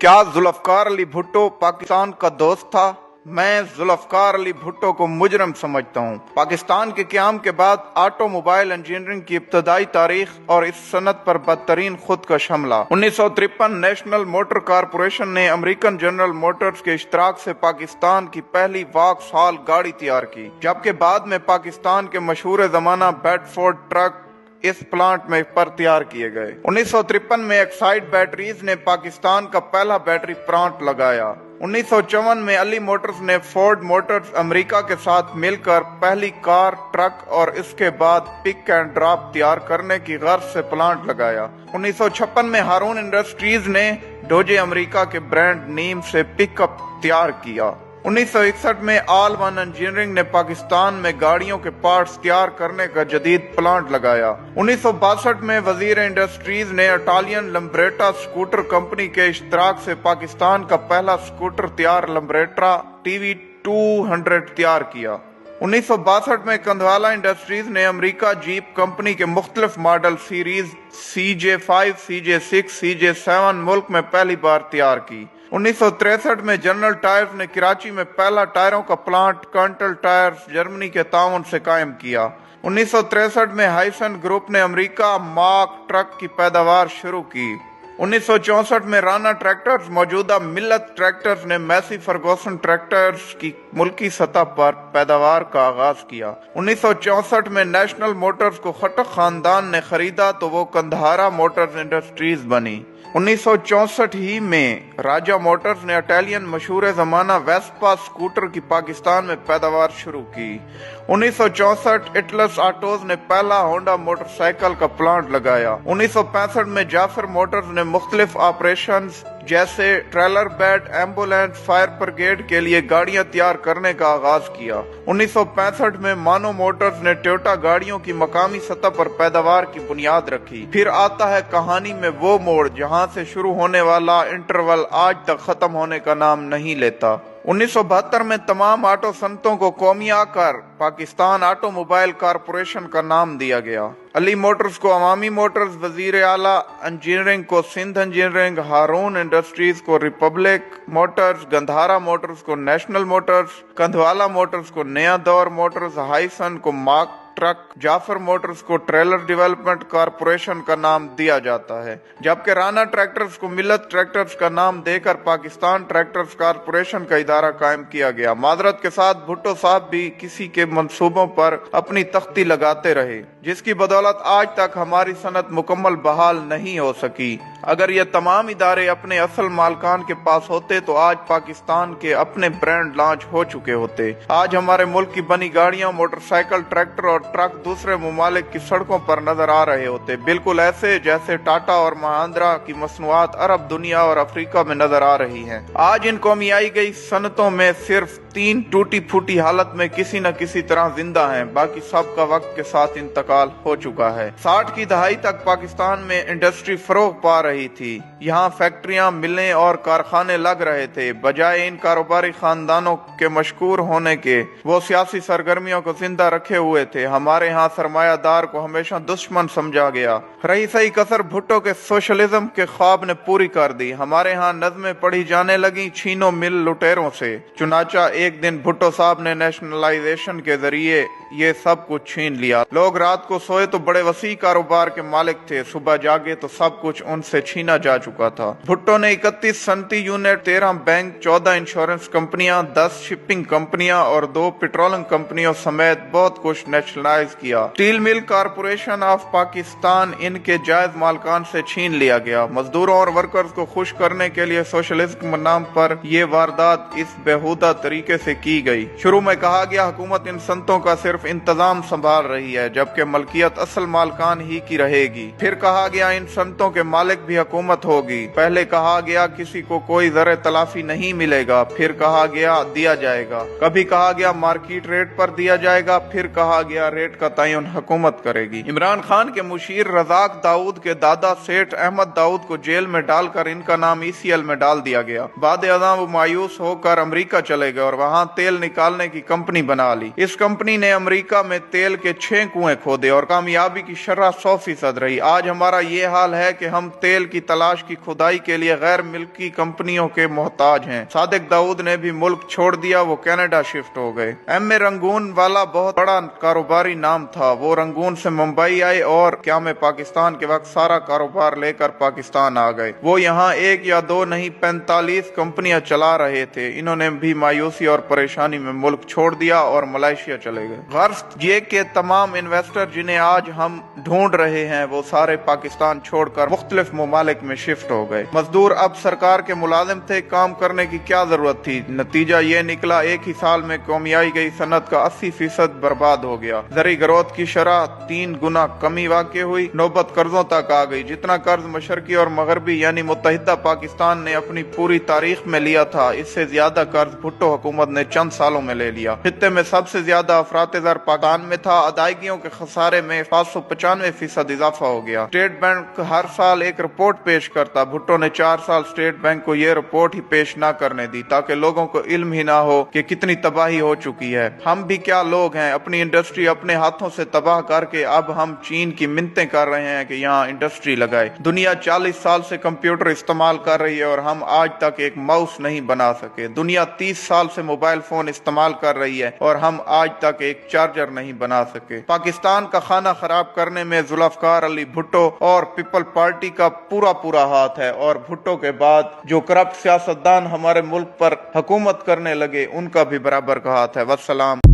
क्या जुल्फकार अली भुट्टो पाकिस्तान का दोस्त था? मैं जुल्फकार अली भुट्टो को मुजरम समझता हूँ। पाकिस्तान के क़याम के बाद ऑटोमोबाइल इंजीनियरिंग की इब्तदाई तारीख और इस सनत पर बदतरीन खुदकश हमला। 1953 नेशनल मोटर कारपोरेशन ने अमेरिकन जनरल मोटर्स के इश्तराक से पाकिस्तान की पहली वॉक्सहॉल गाड़ी तैयार की, जबकि बाद में पाकिस्तान के मशहूर जमाना बेडफोर्ड ट्रक इस प्लांट में पर तैयार किए गए। 1953 में एक्साइड बैटरीज ने पाकिस्तान का पहला बैटरी प्लांट लगाया। 1954 में अली मोटर्स ने फोर्ड मोटर्स अमेरिका के साथ मिलकर पहली कार, ट्रक और इसके बाद पिक एंड ड्रॉप तैयार करने की गर्ज से प्लांट लगाया। 1956 में हारून इंडस्ट्रीज ने डोजे अमेरिका के ब्रांड नीम से पिकअप तैयार किया। 1961 में ऑल वन इंजीनियरिंग ने पाकिस्तान में गाड़ियों के पार्ट्स तैयार करने का जदीद प्लांट लगाया। 1962 में वजीर इंडस्ट्रीज ने इटालियन लम्ब्रेटा स्कूटर कंपनी के इश्तराक से पाकिस्तान का पहला स्कूटर तैयार लम्ब्रेटा टीवी 200 तैयार किया। 1962 में कंधवाला इंडस्ट्रीज ने अमेरिका जीप कंपनी के मुख्तलिफ model series CJ5, CJ6, CJ7 मुल्क में पहली बार तैयार की। 1963 में जनरल टायर्स ने कराची में पहला टायरों का प्लांट कंटल टायर्स जर्मनी के ताउन से कायम किया। 1963 में हाइसन ग्रुप ने अमेरिका मार्क ट्रक की पैदावार शुरू की। 1964 में राना ट्रैक्टर्स मौजूदा मिल्लत ट्रैक्टर्स ने मैसी फर्गूसन ट्रैक्टर्स की मुल्की सतह पर पैदावार का आगाज किया। 1964 में नेशनल मोटर्स को खट्टक खानदान ने खरीदा तो वो कंधारा मोटर्स इंडस्ट्रीज बनी। 1964 ही में राजा मोटर्स ने इटालियन मशहूर जमाना वेस्पा स्कूटर की पाकिस्तान में पैदावार शुरू की। 1964 इटलस ऑटोज ने पहला होंडा मोटरसाइकिल का प्लांट लगाया। 1965 में जाफर मोटर्स ने मुख्तलिफ ऑपरेशंस जैसे trailer bed, ambulance, fire brigade के लिए गाड़ियां तैयार करने का आगाज किया। 1965 में मानो मोटर्स ने टोयोटा गाड़ियों की मकामी सतह पर पैदावार की बुनियाद रखी। फिर आता है कहानी में वो मोड़ जहां से शुरू होने वाला इंटरवल आज तक खत्म होने का नाम नहीं लेता। 1972 में तमाम ऑटो सनतों को कौमिया कर पाकिस्तान ऑटोमोबाइल कारपोरेशन का नाम दिया गया। अली मोटर्स को अवामी मोटर्स, वजीर आला इंजीनियरिंग को सिंध इंजीनियरिंग, हारून इंडस्ट्रीज को रिपब्लिक मोटर्स, गंधारा मोटर्स को नेशनल मोटर्स, कंधवाला मोटर्स को नया दौर मोटर्स, हाइसन को मार्क ट्रक, जाफर मोटर्स को ट्रेलर डेवलपमेंट कारपोरेशन का नाम दिया जाता है, जबकि राना ट्रैक्टर्स को मिल्लत ट्रैक्टर्स का नाम देकर पाकिस्तान ट्रैक्टर्स कारपोरेशन का इदारा कायम किया गया। माजरत के साथ भुट्टो साहब भी किसी के मंसूबों पर अपनी तख्ती लगाते रहे, जिसकी बदौलत आज तक हमारी सनत मुकम्मल बहाल नहीं हो सकी। अगर ये तमाम इदारे अपने असल मालकान के पास होते तो आज पाकिस्तान के अपने ब्रांड लॉन्च हो चुके होते। आज हमारे मुल्क की बनी गाड़ियां, मोटरसाइकिल, ट्रैक्टर और ट्रक दूसरे ममालिक की सड़कों पर नजर आ रहे होते, बिल्कुल ऐसे जैसे टाटा और महिंद्रा की मसनूआत अरब दुनिया और अफ्रीका में नजर आ रही हैं। आज इन कौमियाई गई सनतों में सिर्फ 3 टूटी फूटी हालत में किसी न किसी तरह जिंदा हैं, बाकी सब का वक्त के साथ इंतकाल हो चुका है। 60 की दहाई तक पाकिस्तान में इंडस्ट्री फरोग पा रही थी। यहाँ फैक्ट्रियां, मिलें और कारखाने लग रहे थे। बजाय इन कारोबारी खानदानों के मशकूर होने के, वो सियासी सरगर्मियों को जिंदा रखे हुए थे। हमारे यहाँ सरमायादार को हमेशा दुश्मन समझा गया। रही सही कसर भुट्टो के सोशलिज्म के ख्वाब ने पूरी कर दी। हमारे यहाँ नज़में पढ़ी जाने लगी छीनो मिल लुटेरों से। चुनाचा एक दिन भुट्टो साहब ने नेशनलाइजेशन के जरिए ये सब कुछ छीन लिया। लोग रात को सोए तो बड़े वसी कारोबार के मालिक थे, सुबह जागे तो सब कुछ उनसे छीना जा चुका था। भुट्टो ने 31 सनती यूनिट, 13 बैंक, 14 इंश्योरेंस कंपनियां, 10 शिपिंग कंपनियां और 2 पेट्रोलियम कंपनियों समेत बहुत कुछ नेशनलाइज किया। Steel mill corporation of Pakistan इनके जायज मालकान से छीन लिया गया। मजदूरों और वर्कर्स को खुश करने के लिए सोशलिज्म के नाम पर यह वारदात इस बेहुदा तरीके से की गई। शुरू में कहा गया हुकूमत इन संतों का सिर्फ इंतजाम संभाल रही है, जबकि मलकियत असल मालकान ही की रहेगी। फिर कहा गया इन संतों के मालिक भी हुकूमत होगी। पहले कहा गया किसी को कोई ज़रे तलाफी नहीं मिलेगा, फिर कहा गया दिया जाएगा। कभी कहा गया मार्केट रेट पर दिया जाएगा, फिर कहा गया रेट का तयन हुकूमत करेगी। इमरान खान के मुशीर रजाक दाऊद के दादा सेठ अहमद दाऊद को जेल में डालकर इनका नाम ECL में डाल दिया गया। बाद अज़ां वो मायूस होकर अमेरिका चले गए और वहां तेल निकालने की कंपनी बना ली। इस कंपनी ने अमेरिका में तेल के 6 कुएं खोदे और कामयाबी की शरह 100% रही। आज हमारा ये हाल है कि हम तेल की तलाश की खुदाई के लिए गैर मिल्की कंपनियों के मोहताज हैं। सादिक दाऊद ने भी मुल्क छोड़ दिया, वो कनाडा शिफ्ट हो गए। एम.ए. रंगून वाला बहुत बड़ा कारोबारी नाम था। वो रंगून से मुंबई आए और क्या में पाकिस्तान के वक्त सारा कारोबार लेकर पाकिस्तान आ गए। वो यहाँ 1 या 2 नहीं 45 कंपनियां चला रहे थे। इन्होंने भी मायूसी और परेशानी में मुल्क छोड़ दिया और मलेशिया चले गए। गर्ज ये के तमाम इन्वेस्टर जिन्हें आज हम ढूंढ रहे हैं वो सारे पाकिस्तान छोड़कर मुख्तलिफ ममालिक में शिफ्ट हो गए। मजदूर अब सरकार के मुलाजिम थे, काम करने की क्या जरूरत थी। नतीजा ये निकला, एक ही साल में कौमियाई गई सनत का 80% बर्बाद हो गया। जरी ग्रोथ की शरह 3 गुना कमी वाक़ हुई। नौबत कर्जों तक आ गई। जितना कर्ज मशरकी और मगरबी यानी मुत्तहिदा पाकिस्तान ने अपनी पूरी तारीख में लिया था, इससे ज्यादा कर्ज भुट्टो हुकूमत ने चंद सालों में ले लिया। खित्ते में सबसे ज्यादा अफरात ज़र पाकिस्तान में था। अदायगियों के खसारे में 595% इजाफा हो गया। स्टेट बैंक हर साल एक रिपोर्ट पेश करता। भुट्टो ने 4 साल स्टेट बैंक को ये रिपोर्ट ही पेश न करने दी ताकि लोगों को इल्म ही ना हो कि कितनी तबाही हो चुकी है। हम भी क्या लोग हैं, अपनी इंडस्ट्री अपने हाथों से तबाह करके अब हम चीन की मिन्नतें कर रहे हैं कि यहाँ इंडस्ट्री लगाए। दुनिया 40 साल से कंप्यूटर इस्तेमाल कर रही है और हम आज तक एक माउस नहीं बना सके। दुनिया 30 साल से मोबाइल फोन इस्तेमाल कर रही है और हम आज तक एक चार्जर नहीं बना सके। पाकिस्तान का खाना खराब करने में जुल्फकार अली भुट्टो और पीपल पार्टी का पूरा हाथ है और भुट्टो के बाद जो करप्ट सियासतदान हमारे मुल्क पर हुकूमत करने लगे उनका भी बराबर का हाथ है। वस्सलाम।